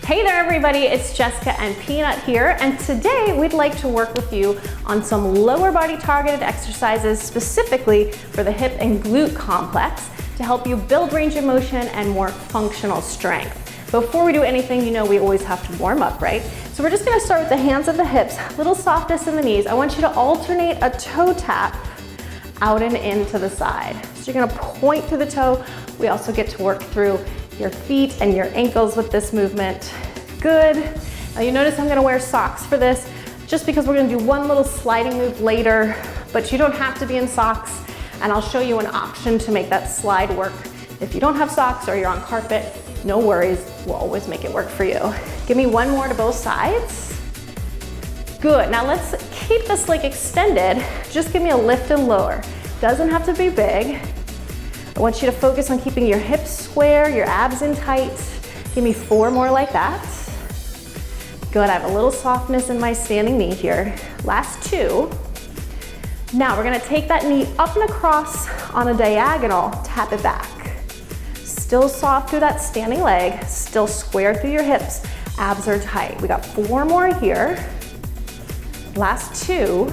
Hey there everybody, it's Jessica and Peanut here, and today we'd like to work with you on some lower body targeted exercises specifically for the hip and glute complex to help you build range of motion and more functional strength. Before we do anything, you know we always have to warm up, right? So we're just gonna start with the hands of the hips, little softness in the knees. I want you to alternate a toe tap out and in to the side. So you're gonna point through the toe. We also get to work through your feet and your ankles with this movement. Good. Now you notice I'm gonna wear socks for this just because we're gonna do one little sliding move later, but you don't have to be in socks, and I'll show you an option to make that slide work. If you don't have socks or you're on carpet, no worries, we'll always make it work for you. Give me one more to both sides. Good, now let's keep this leg extended. Just give me a lift and lower. Doesn't have to be big. I want you to focus on keeping your hips square, your abs in tight. Give me 4 more like that. Good, I have a little softness in my standing knee here. Last 2. Now we're gonna take that knee up and across on a diagonal, tap it back. Still soft through that standing leg, still square through your hips, abs are tight. We got 4 more here. Last 2.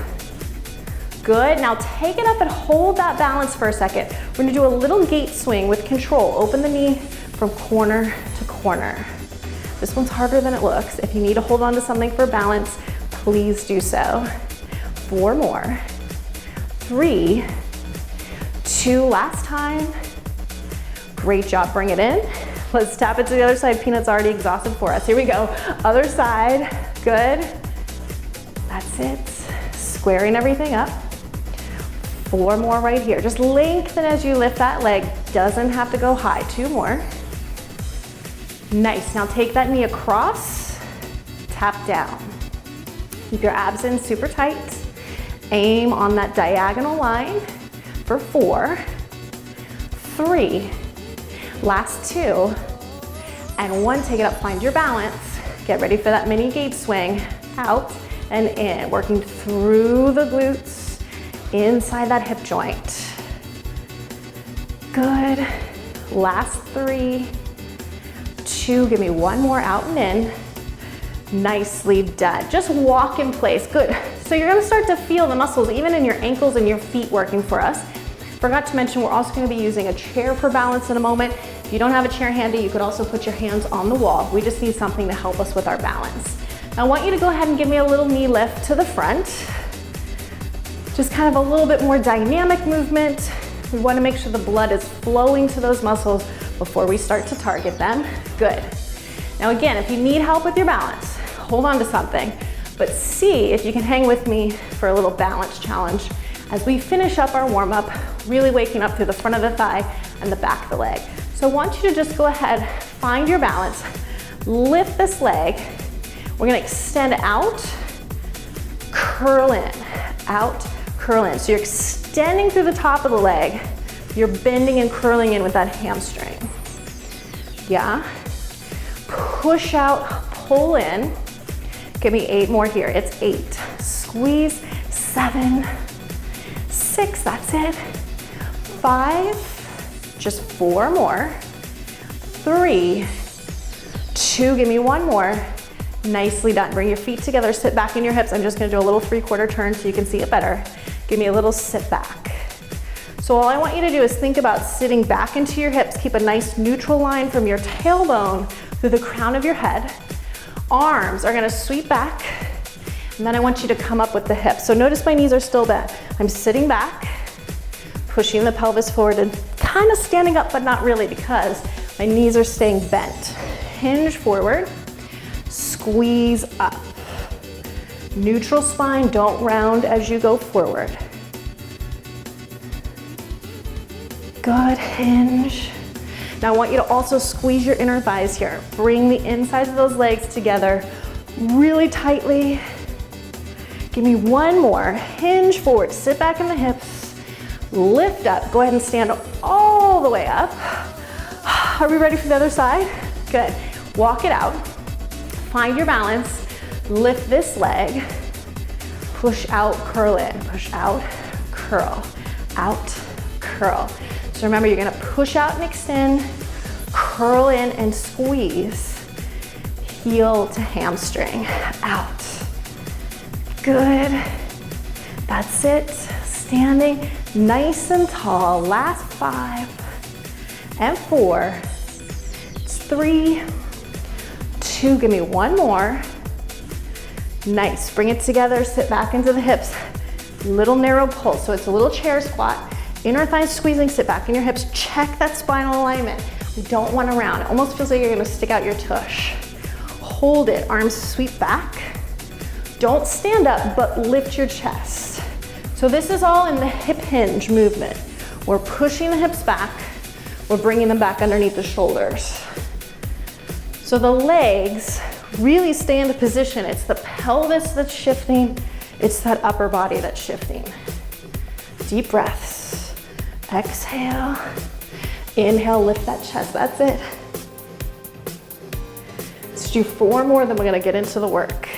Good, now take it up and hold that balance for a second. We're gonna do a little gate swing with control. Open the knee from corner to corner. This one's harder than it looks. If you need to hold on to something for balance, please do so. 4 more. 3, 2, last time. Great job, bring it in. Let's tap it to the other side. Peanut's already exhausted for us. Here we go, other side, good. That's it, squaring everything up. 4 more right here. Just lengthen as you lift that leg. Doesn't have to go high. 2 more. Nice. Now take that knee across, tap down. Keep your abs in super tight. Aim on that diagonal line for 4, 3, last 2, and 1. Take it up, find your balance. Get ready for that mini gate swing. Out and in, working through the glutes, inside that hip joint. Good. Last 3, 2, give me 1 more out and in. Nicely done. Just walk in place. Good. So you're gonna start to feel the muscles even in your ankles and your feet working for us. Forgot to mention we're also gonna be using a chair for balance in a moment. If you don't have a chair handy, you could also put your hands on the wall. We just need something to help us with our balance. Now I want you to go ahead and give me a little knee lift to the front. Just kind of a little bit more dynamic movement. We want to make sure the blood is flowing to those muscles before we start to target them. Good. Now again, if you need help with your balance, hold on to something, but see if you can hang with me for a little balance challenge as we finish up our warm-up, really waking up through the front of the thigh and the back of the leg. So I want you to just go ahead, find your balance, lift this leg. We're gonna extend out, curl in, out, curl in. So you're extending through the top of the leg. You're bending and curling in with that hamstring. Yeah. Push out, pull in. Give me 8 more here. It's 8. Squeeze, 7, 6, that's it. 5, just 4 more. 3, 2, give me 1 more. Nicely done. Bring your feet together, sit back in your hips. I'm just gonna do a little 3/4 turn so you can see it better. Give me a little sit back. So all I want you to do is think about sitting back into your hips. Keep a nice neutral line from your tailbone through the crown of your head. Arms are gonna sweep back, and then I want you to come up with the hips. So notice my knees are still bent. I'm sitting back, pushing the pelvis forward and kind of standing up, but not really because my knees are staying bent. Hinge forward. Squeeze up. Neutral spine, don't round as you go forward. Good, hinge. Now I want you to also squeeze your inner thighs here. Bring the insides of those legs together really tightly. Give me 1 more. Hinge forward, sit back in the hips, lift up. Go ahead and stand all the way up. Are we ready for the other side? Good. Walk it out. Find your balance, lift this leg, push out, curl in, push out, curl, out, curl. So remember, you're gonna push out and extend, curl in and squeeze. heel to hamstring, out. Good. That's it. Standing nice and tall. Last 5 and 4. It's 3, 2. Give me one more. Nice. Bring it together. Sit back into the hips. Little narrow pulse. So it's a little chair squat. Inner thighs squeezing. Sit back in your hips. Check that spinal alignment. We don't want to round. It almost feels like you're going to stick out your tush. Hold it. Arms sweep back. Don't stand up, but lift your chest. So this is all in the hip hinge movement. We're pushing the hips back. We're bringing them back underneath the shoulders. So the legs really stay into position. It's the pelvis that's shifting. It's that upper body that's shifting. Deep breaths. Exhale. Inhale, lift that chest. That's it. Let's do 4 more, then we're gonna get into the work.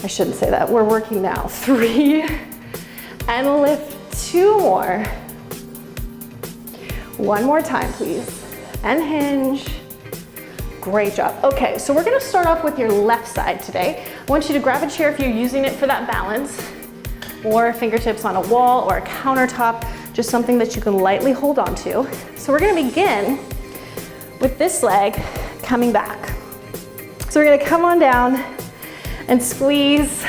I shouldn't say that. We're working now. 3, and lift 2 more. 1 more time, please. And hinge. Great job. Okay, so we're gonna start off with your left side today. I want you to grab a chair if you're using it for that balance, or fingertips on a wall or a countertop, just something that you can lightly hold on to. So we're gonna begin with this leg coming back. So we're gonna come on down and squeeze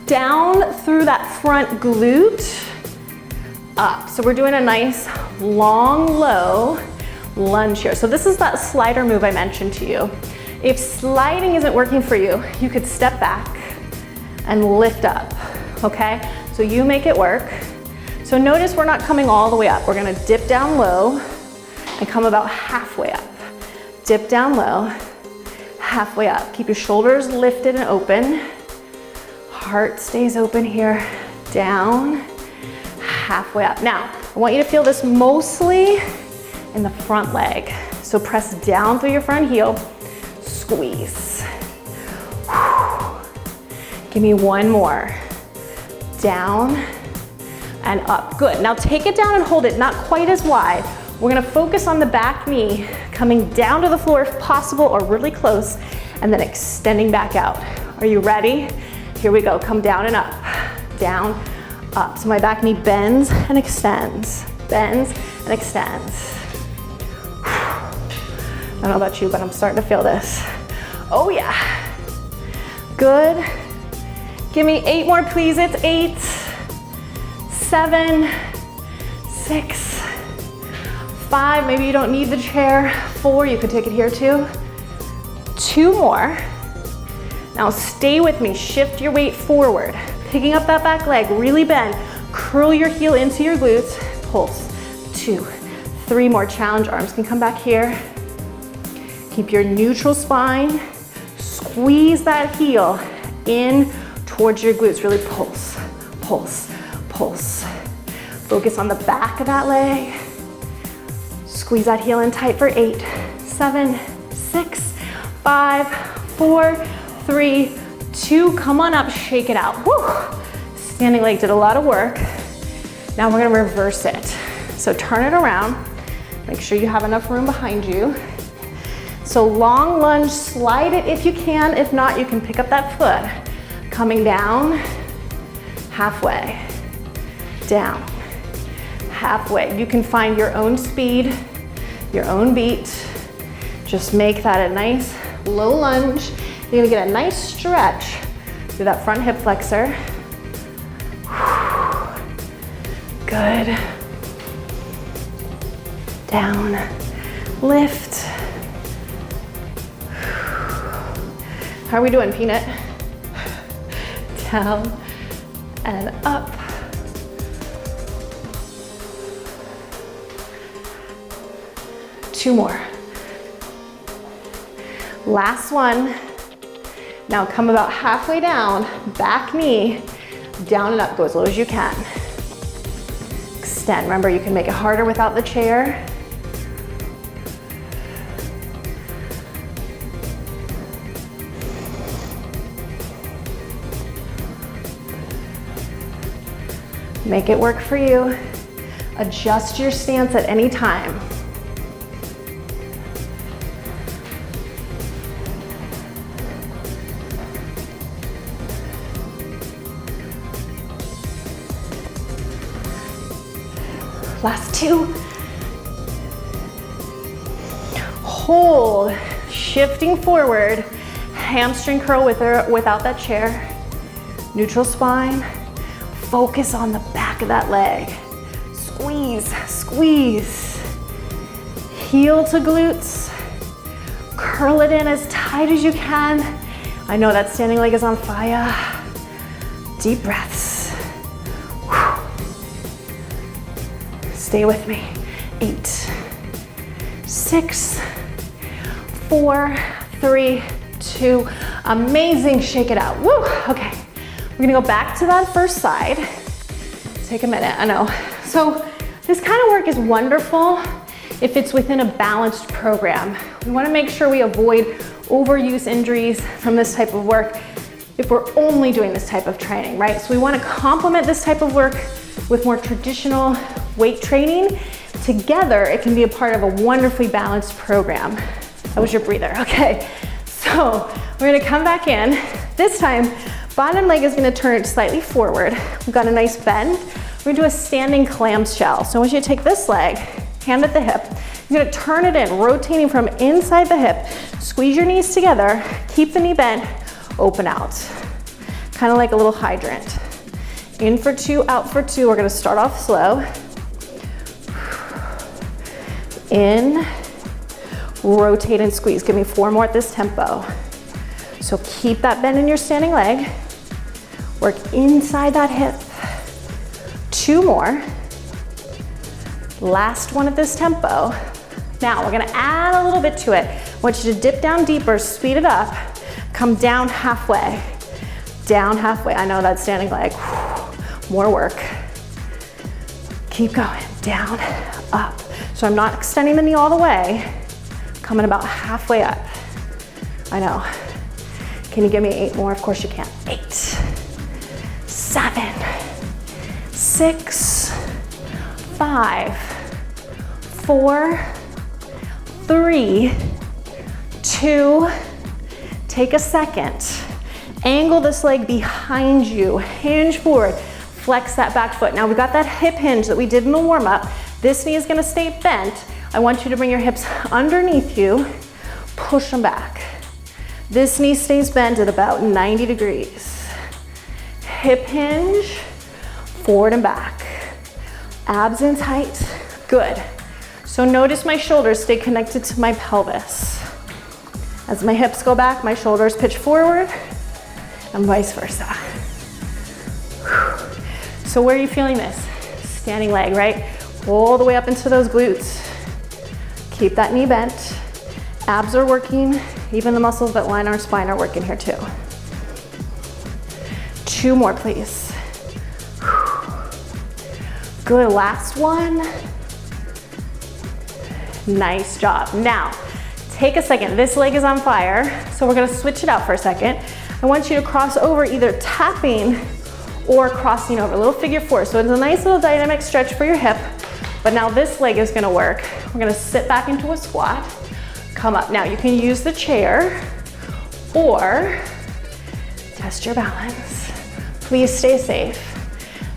down through that front glute up. So we're doing a nice long, low lunge here. So this is that slider move I mentioned to you. If sliding isn't working for you, you could step back and lift up, okay? So you make it work. So notice we're not coming all the way up. We're gonna dip down low and come about halfway up. Dip down low, halfway up. Keep your shoulders lifted and open. Heart stays open here. Down, halfway up. Now, I want you to feel this mostly in the front leg. So press down through your front heel, squeeze. Give me 1 more. Down and up. Good. Now take it down and hold it, not quite as wide. We're gonna focus on the back knee, coming down to the floor if possible or really close, and then extending back out. Are you ready? Here we go. Come down and up. Down, up. So my back knee bends and extends. Bends and extends. I don't know about you, but I'm starting to feel this. Oh yeah. Good. Give me 8 more, please. It's 8, 7, 6, 5, maybe you don't need the chair. 4, you could take it here too. 2 more. Now stay with me, shift your weight forward. Picking up that back leg, really bend. Curl your heel into your glutes, pulse. 2, 3 more, challenge arms can come back here. Keep your neutral spine. Squeeze that heel in towards your glutes, really pulse, pulse, pulse. Focus on the back of that leg. Squeeze that heel in tight for 8, 7, 6, 5, 4, 3, 2. Come on up, shake it out. Woo. Standing leg did a lot of work. Now we're gonna reverse it. So turn it around. Make sure you have enough room behind you. So long lunge, slide it if you can. If not, you can pick up that foot. Coming down, halfway, down, halfway. You can find your own speed, your own beat. Just make that a nice low lunge. You're gonna get a nice stretch through that front hip flexor. Good. Down, lift. How are we doing, Peanut? Down and up. Two more. Last one. Now come about halfway down, back knee, down and up, go as low as you can. Extend, remember you can make it harder without the chair. Make it work for you. Adjust your stance at any time. Last 2. Hold, shifting forward, hamstring curl with or without that chair. Neutral spine, focus on the back of that leg. Squeeze, squeeze. Heel to glutes, curl it in as tight as you can. I know that standing leg is on fire. Deep breaths. Whew. Stay with me. 8, 6, 4, 3, 2. Amazing, shake it out. Woo, okay. We're gonna go back to that first side. Take a minute, I know. So this kind of work is wonderful if it's within a balanced program. We wanna make sure we avoid overuse injuries from this type of work if we're only doing this type of training, right? So we wanna complement this type of work with more traditional weight training. Together, it can be a part of a wonderfully balanced program. That was your breather, okay. So we're gonna come back in. This time, bottom leg is gonna turn slightly forward. We've got a nice bend. We're gonna do a standing clamshell. So I want you to take this leg, hand at the hip. You're gonna turn it in, rotating from inside the hip. Squeeze your knees together, keep the knee bent, open out. Kind of like a little hydrant. In for 2, out for 2. We're gonna start off slow. In, rotate and squeeze. Give me 4 more at this tempo. So keep that bend in your standing leg. Work inside that hip. 2 more. Last one at this tempo. Now we're gonna add a little bit to it. I want you to dip down deeper, speed it up. Come down halfway. Down halfway. I know that standing leg. More work. Keep going. Down, up. So I'm not extending the knee all the way. Coming about halfway up. I know. Can you give me 8 more? Of course you can. 8, 7, 6, 5, 4, 3, 2. Take a second. Angle this leg behind you. Hinge forward. Flex that back foot. Now we got that hip hinge that we did in the warm-up. This knee is gonna stay bent. I want you to bring your hips underneath you. Push them back. This knee stays bent at about 90 degrees. Hip hinge, forward and back. Abs in tight, good. So notice my shoulders stay connected to my pelvis. As my hips go back, my shoulders pitch forward, and vice versa. So where are you feeling this? Standing leg, right? All the way up into those glutes. Keep that knee bent. Abs are working. Even the muscles that line our spine are working here too. 2 more, please. Good, last one. Nice job. Now, take a second. This leg is on fire, so we're gonna switch it out for a second. I want you to cross over, either tapping or crossing over, a little figure 4. So it's a nice little dynamic stretch for your hip, but now this leg is gonna work. We're gonna sit back into a squat, come up. Now you can use the chair or test your balance. Please stay safe.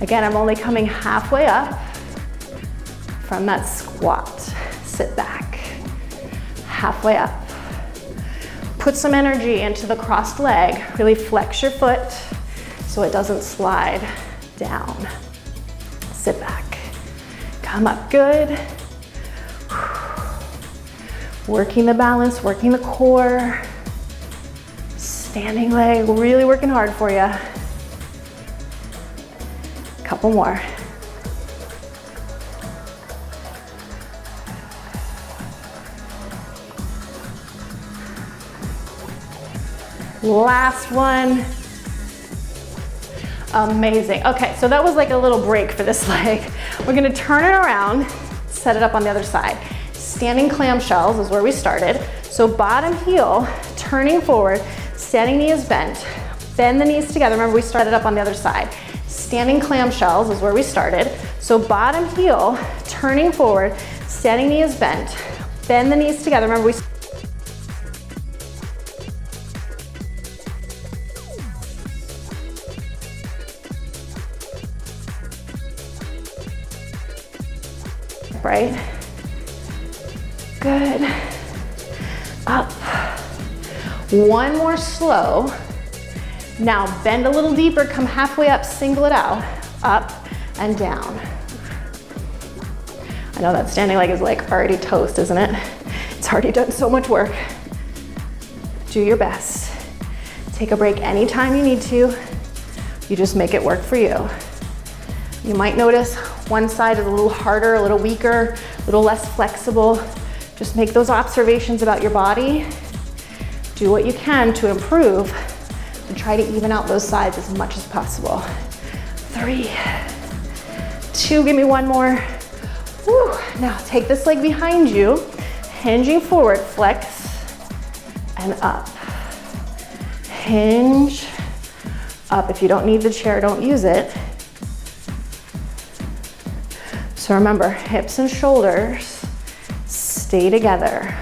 Again, I'm only coming halfway up from that squat. Sit back, halfway up. Put some energy into the crossed leg. Really flex your foot so it doesn't slide down. Sit back, come up, good. Working the balance, working the core. Standing leg, really working hard for you. Couple more. Last one. Amazing. Okay, so that was like a little break for this leg. We're gonna turn it around, set it up on the other side. Standing clamshells is where we started. So bottom heel, turning forward, standing knee is bent. Bend the knees together. Remember, we started up on the other side. Standing clamshells is where we started. So bottom heel, turning forward, standing knee is bent. Bend the knees together. Remember, we rep, right? Good. Up. One more slow. Now bend a little deeper, come halfway up, single it out. Up and down. I know that standing leg is like already toast, isn't it? It's already done so much work. Do your best. Take a break anytime you need to. You just make it work for you. You might notice one side is a little harder, a little weaker, a little less flexible. Just make those observations about your body. Do what you can to improve and try to even out those sides as much as possible. 3, 2, give me one more. Woo. Now take this leg behind you, hinging forward, flex, and up. Hinge, up. If you don't need the chair, don't use it. So remember, hips and shoulders stay together.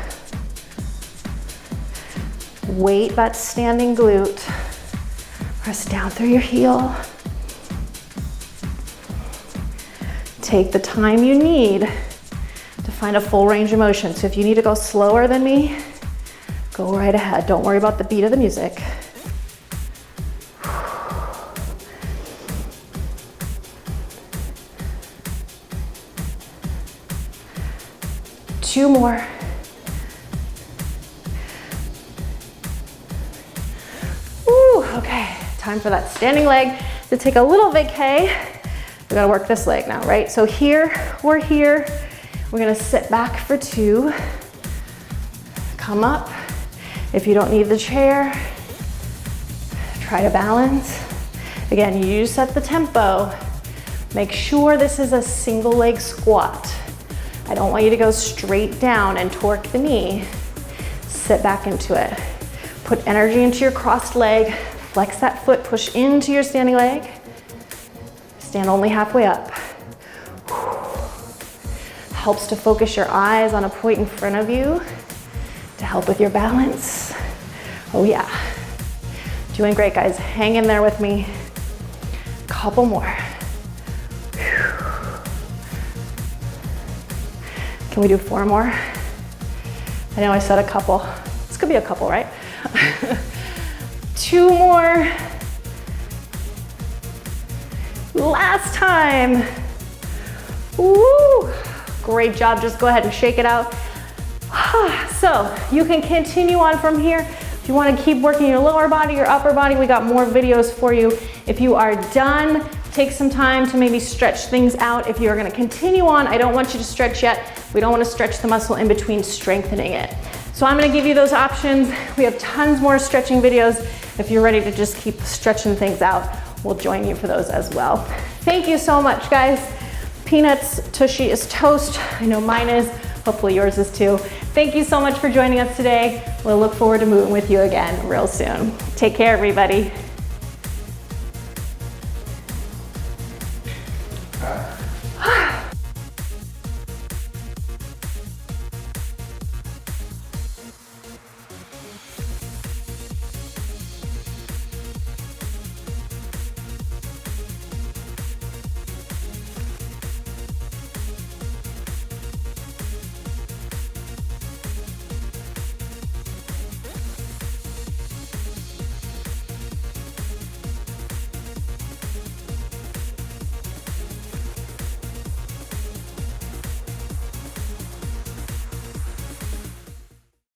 Weight that standing glute. Press down through your heel. Take the time you need to find a full range of motion. So if you need to go slower than me, go right ahead. Don't worry about the beat of the music. Two more. Ooh, okay, time for that standing leg to take a little vacay. We gotta work this leg now, right? So here, we're here. We're gonna sit back for 2. Come up. If you don't need the chair, try to balance. Again, you set the tempo. Make sure this is a single leg squat. I don't want you to go straight down and torque the knee. Sit back into it. Put energy into your crossed leg. Flex that foot, push into your standing leg. Stand only halfway up. Helps to focus your eyes on a point in front of you to help with your balance. Oh yeah. Doing great, guys. Hang in there with me. Couple more. Can we do 4 more? I know I said a couple. This could be a couple, right? 2 more. Last time. Woo! Great job. Just go ahead and shake it out. So you can continue on from here. If you want to keep working your lower body, your upper body, we got more videos for you. If you are done, take some time to maybe stretch things out. If you're going to continue on, I don't want you to stretch yet. We don't want to stretch the muscle in between strengthening it. So I'm going to give you those options. We have tons more stretching videos. If you're ready to just keep stretching things out, we'll join you for those as well. Thank you so much, guys. Peanuts, Tushy is toast. I know mine is. Hopefully yours is too. Thank you so much for joining us today. We'll look forward to moving with you again real soon. Take care, everybody.